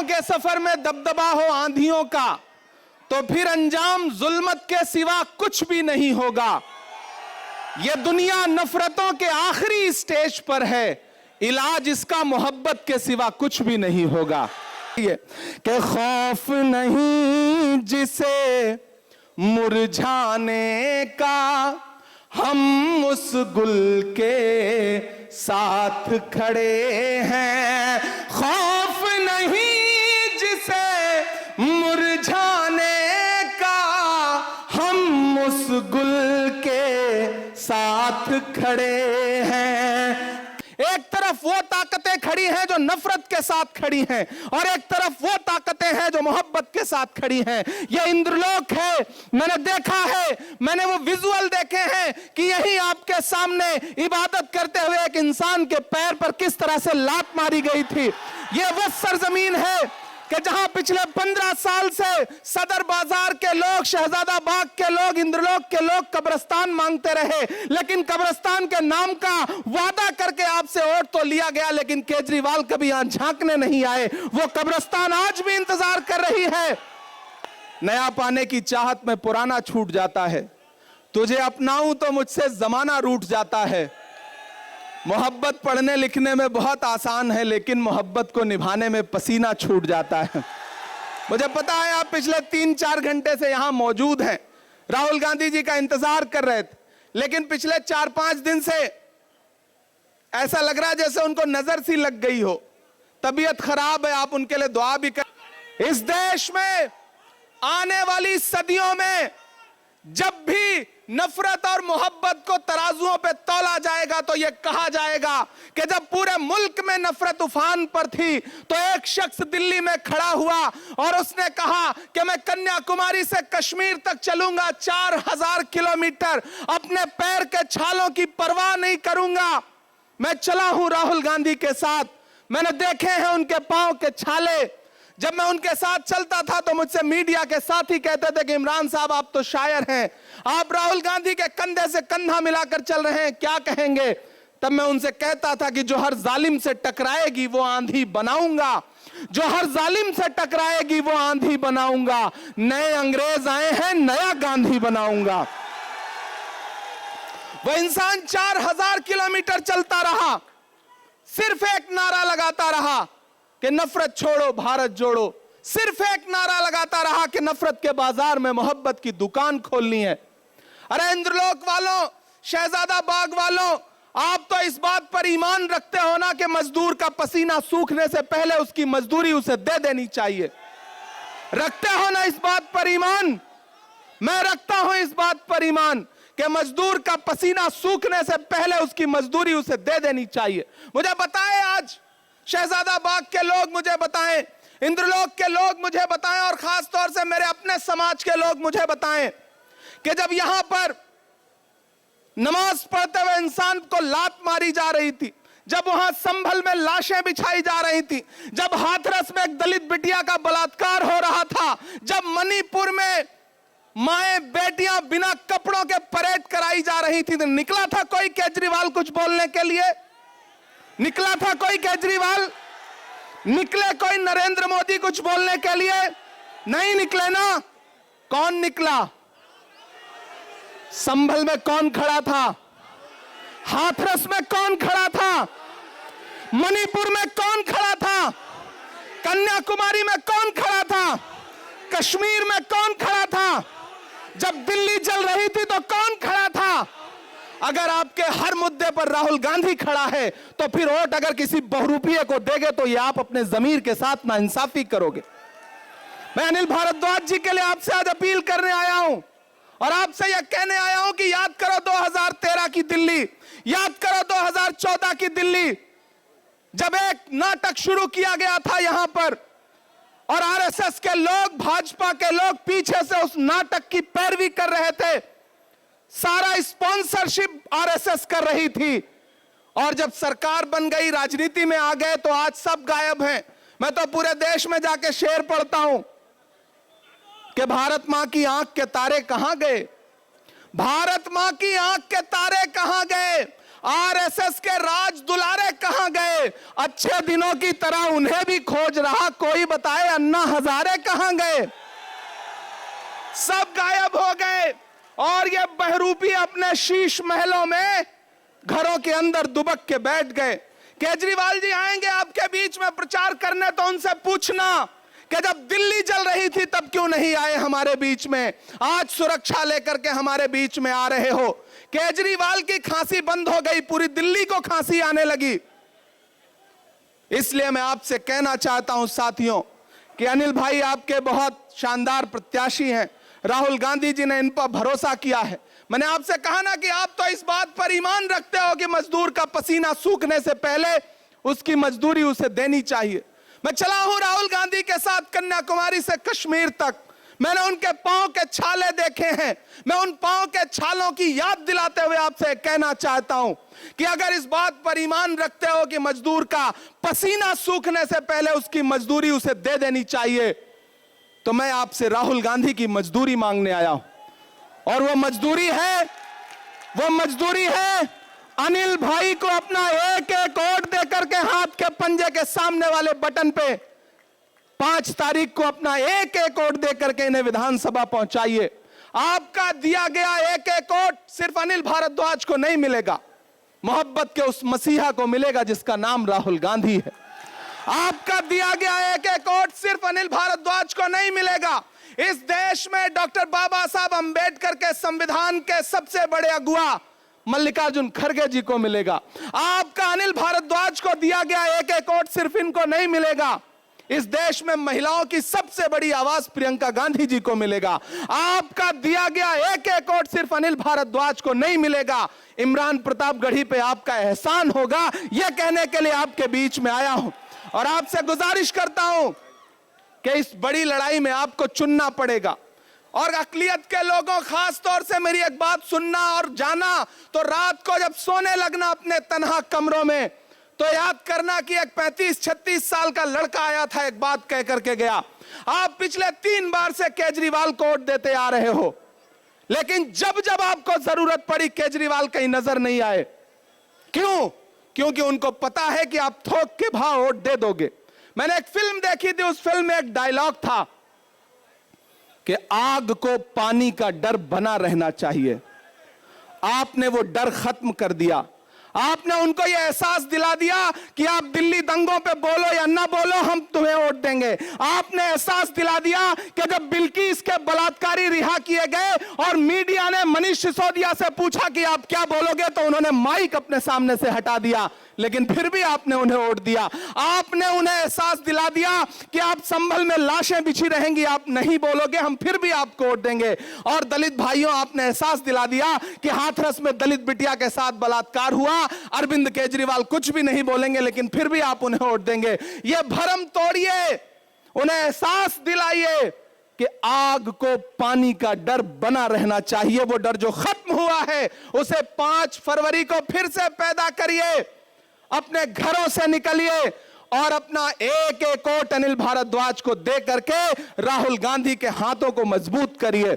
के सफर में दबदबा हो आंधियों का, तो फिर अंजाम जुल्मत के सिवा कुछ भी नहीं होगा। ये दुनिया नफरतों के आखिरी स्टेज पर है, इलाज इसका मोहब्बत के सिवा कुछ भी नहीं होगा। कि खौफ नहीं जिसे मुरझाने का, हम उस गुल के साथ खड़े हैं। खौफ नहीं जिसे मुरझाने का, हम उस गुल के साथ खड़े हैं। एक तरफ वो ताकतें खड़ी हैं जो नफरत के साथ खड़ी हैं, और एक तरफ वो ताकतें हैं जो मोहब्बत के साथ खड़ी हैं। ये इंद्रलोक है, मैंने देखा है, मैंने वो विजुअल देखे हैं कि यही आपके सामने इबादत करते हुए एक इंसान के पैर पर किस तरह से लात मारी गई थी। ये वो सरजमीन है कि जहां पिछले 15 साल से सदर बाजार के लोग, शहजादा बाग के लोग, इंद्रलोक के लोग कब्रिस्तान मांगते रहे, लेकिन कब्रिस्तान के नाम का वादा करके आपसे वोट तो लिया गया, लेकिन केजरीवाल कभी यहां झांकने नहीं आए। वो कब्रिस्तान आज भी इंतजार कर रही है। नया पाने की चाहत में पुराना छूट जाता है, तुझे अपनाऊं तो मुझसे जमाना रूठ जाता है। मोहब्बत पढ़ने लिखने में बहुत आसान है, लेकिन मोहब्बत को निभाने में पसीना छूट जाता है। मुझे पता है आप पिछले 3-4 घंटे से यहां मौजूद हैं, राहुल गांधी जी का इंतजार कर रहे थे, लेकिन पिछले 4-5 दिन से ऐसा लग रहा है जैसे उनको नजर सी लग गई हो, तबीयत खराब है। आप उनके लिए दुआ भी कर। इस देश में आने वाली सदियों में जब भी नफरत और मोहब्बत को तराजुओं पे तौला जाएगा, तो यह कहा जाएगा कि जब पूरे मुल्क में नफरत उफान पर थी, तो एक शख्स दिल्ली में खड़ा हुआ और उसने कहा कि मैं कन्याकुमारी से कश्मीर तक चलूंगा 4000 किलोमीटर, अपने पैर के छालों की परवाह नहीं करूंगा। मैं चला हूं राहुल गांधी के साथ, मैंने देखे हैं उनके पांव के छाले। जब मैं उनके साथ चलता था तो मुझसे मीडिया के साथी कहते थे कि इमरान साहब आप तो शायर हैं, आप राहुल गांधी के कंधे से कंधा मिलाकर चल रहे हैं, क्या कहेंगे? तब मैं उनसे कहता था कि जो हर जालिम से टकराएगी वो आंधी बनाऊंगा, जो हर जालिम से टकराएगी वो आंधी बनाऊंगा। नए अंग्रेज आए हैं, नया गांधी बनाऊंगा। वह इंसान 4000 किलोमीटर चलता रहा, सिर्फ एक नारा लगाता रहा कि नफरत छोड़ो भारत जोड़ो, सिर्फ एक नारा लगाता रहा कि नफरत के बाजार में मोहब्बत की दुकान खोलनी है। अरे इंद्रलोक वालों, शहजादा बाग वालों, आप तो इस बात पर ईमान रखते हो ना कि मजदूर का पसीना सूखने से पहले उसकी मजदूरी उसे दे देनी चाहिए। रखते हो ना इस बात पर ईमान? मैं रखता हूं इस बात पर ईमान कि मजदूर का पसीना सूखने से पहले उसकी मजदूरी उसे दे देनी चाहिए। मुझे बताएं, आज शहजादा बाग के लोग मुझे बताएं, इंद्रलोक के लोग मुझे बताएं, और खास तौर से मेरे अपने समाज के लोग मुझे बताएं कि जब यहां पर नमाज पढ़ते हुए इंसान को लात मारी जा रही थी, जब वहां संभल में लाशें बिछाई जा रही थी, जब हाथरस में एक दलित बिटिया का बलात्कार हो रहा था, जब मणिपुर में माएं बेटियां बिना कपड़ों के परेड कराई जा रही थी, तो निकला था कोई केजरीवाल कुछ बोलने के लिए? निकला था कोई केजरीवाल? निकले कोई नरेंद्र मोदी कुछ बोलने के लिए? नहीं निकले ना। कौन निकला? संभल में कौन खड़ा था? हाथरस में कौन खड़ा था? मणिपुर में कौन खड़ा था? कन्याकुमारी में कौन खड़ा था? कश्मीर में कौन खड़ा था? जब दिल्ली जल रही थी तो कौन खड़ा था? अगर आपके हर मुद्दे पर राहुल गांधी खड़ा है, तो फिर वोट अगर किसी बहुरूपिये को देंगे तो ये आप अपने जमीर के साथ नाइंसाफी करोगे। मैं अनिल भारद्वाज जी के लिए आपसे आज अपील करने आया हूं, और आपसे यह कहने आया हूं कि याद करो 2013 की दिल्ली, याद करो 2014 की दिल्ली, जब एक नाटक शुरू किया गया था यहां पर, और आरएसएस के लोग, भाजपा के लोग पीछे से उस नाटक की पैरवी कर रहे थे, सारा स्पॉन्सरशिप आरएसएस कर रही थी। और जब सरकार बन गई, राजनीति में आ गए, तो आज सब गायब हैं। मैं तो पूरे देश में जाके शेर पढ़ता हूं कि भारत मां की आंख के तारे कहां गए, भारत मां की आंख के तारे कहां गए, आरएसएस के राज दुलारे कहां गए? अच्छे दिनों की तरह उन्हें भी खोज रहा कोई, बताए अन्ना हजारे कहां गए? सब गायब हो गए और ये बहरूपी अपने शीश महलों में घरों के अंदर दुबक के बैठ गए। केजरीवाल जी आएंगे आपके बीच में प्रचार करने, तो उनसे पूछना कि जब दिल्ली जल रही थी तब क्यों नहीं आए हमारे बीच में? आज सुरक्षा लेकर के हमारे बीच में आ रहे हो। केजरीवाल की खांसी बंद हो गई, पूरी दिल्ली को खांसी आने लगी। इसलिए मैं आपसे कहना चाहता हूं साथियों कि अनिल भाई आपके बहुत शानदार प्रत्याशी हैं। राहुल गांधी जी ने इन पर भरोसा किया है। मैंने आपसे कहा ना कि आप तो इस बात पर ईमान रखते हो कि मजदूर का पसीना सूखने से पहले उसकी मजदूरी उसे देनी चाहिए। मैं चला हूं राहुल गांधी के साथ कन्याकुमारी से कश्मीर तक। मैंने उनके पांव के छाले देखे हैं। मैं उन पांव के छालों की याद दिलाते हुए आपसे कहना चाहता हूं कि अगर इस बात पर ईमान रखते हो कि मजदूर का पसीना सूखने से पहले उसकी मजदूरी उसे दे देनी चाहिए, तो मैं आपसे राहुल गांधी की मजदूरी मांगने आया हूं। और वो मजदूरी है अनिल भाई को अपना एक एक वोट देकर के हाथ के पंजे के सामने वाले बटन पे 5 तारीख को अपना एक एक वोट देकर के इन्हें विधानसभा पहुंचाइए। आपका दिया गया एक एक वोट सिर्फ अनिल भारद्वाज को नहीं मिलेगा, मोहब्बत के उस मसीहा को मिलेगा जिसका नाम राहुल गांधी है। आपका दिया गया एक एक वोट सिर्फ अनिल भारद्वाज को नहीं मिलेगा, इस देश में डॉक्टर बाबा साहब अंबेडकर के संविधान के सबसे बड़े अगुआ मल्लिकार्जुन खड़गे जी को मिलेगा। आपका अनिल भारद्वाज को दिया गया एक एक वोट सिर्फ इनको नहीं मिलेगा, इस देश में महिलाओं की सबसे बड़ी आवाज प्रियंका गांधी जी को मिलेगा। आपका दिया गया एक एक वोट सिर्फ अनिल भारद्वाज को नहीं मिलेगा, इमरान प्रतापगढ़ी पे आपका एहसान होगा। यह कहने के लिए आपके बीच में आया हूं और आपसे गुजारिश करता हूं कि इस बड़ी लड़ाई में आपको चुनना पड़ेगा। और अकलियत के लोगों, खास तौर से मेरी एक बात सुनना और जाना, तो रात को जब सोने लगना अपने तन्हा कमरों में, तो याद करना कि एक 35-36 साल का लड़का आया था, एक बात कह करके गया। आप पिछले 3 बार से केजरीवाल को वोट देते आ रहे हो, लेकिन जब जब आपको जरूरत पड़ी केजरीवाल कहीं नजर नहीं आए। क्यों? क्योंकि उनको पता है कि आप थोक के भाव वोट दे दोगे। मैंने एक फिल्म देखी थी, उस फिल्म में एक डायलॉग था कि आग को पानी का डर बना रहना चाहिए। आपने वो डर खत्म कर दिया। आपने उनको ये एहसास दिला दिया कि आप दिल्ली दंगों पे बोलो या ना बोलो, हम तुम्हें वोट देंगे। आपने एहसास दिला दिया कि जब बिल्किस के बलात्कारी रिहा किए गए और मीडिया ने मनीष सिसोदिया से पूछा कि आप क्या बोलोगे, तो उन्होंने माइक अपने सामने से हटा दिया, लेकिन फिर भी आपने उन्हें वोट दिया। आपने उन्हें एहसास दिला दिया कि आप संभल में लाशें बिछी रहेंगी, आप नहीं बोलोगे, हम फिर भी आपको वोट देंगे। और दलित भाइयों, आपने एहसास दिला दिया कि हाथरस में दलित बिटिया के साथ बलात्कार हुआ, अरविंद केजरीवाल कुछ भी नहीं बोलेंगे, लेकिन फिर भी आप उन्हें वोट देंगे। यह भ्रम तोड़िए, उन्हें एहसास दिलाइए कि आग को पानी का डर बना रहना चाहिए। वो डर जो खत्म हुआ है उसे 5 फरवरी को फिर से पैदा करिए। अपने घरों से निकलिए और अपना एक एक वोट अनिल भारद्वाज को दे करके राहुल गांधी के हाथों को मजबूत करिए।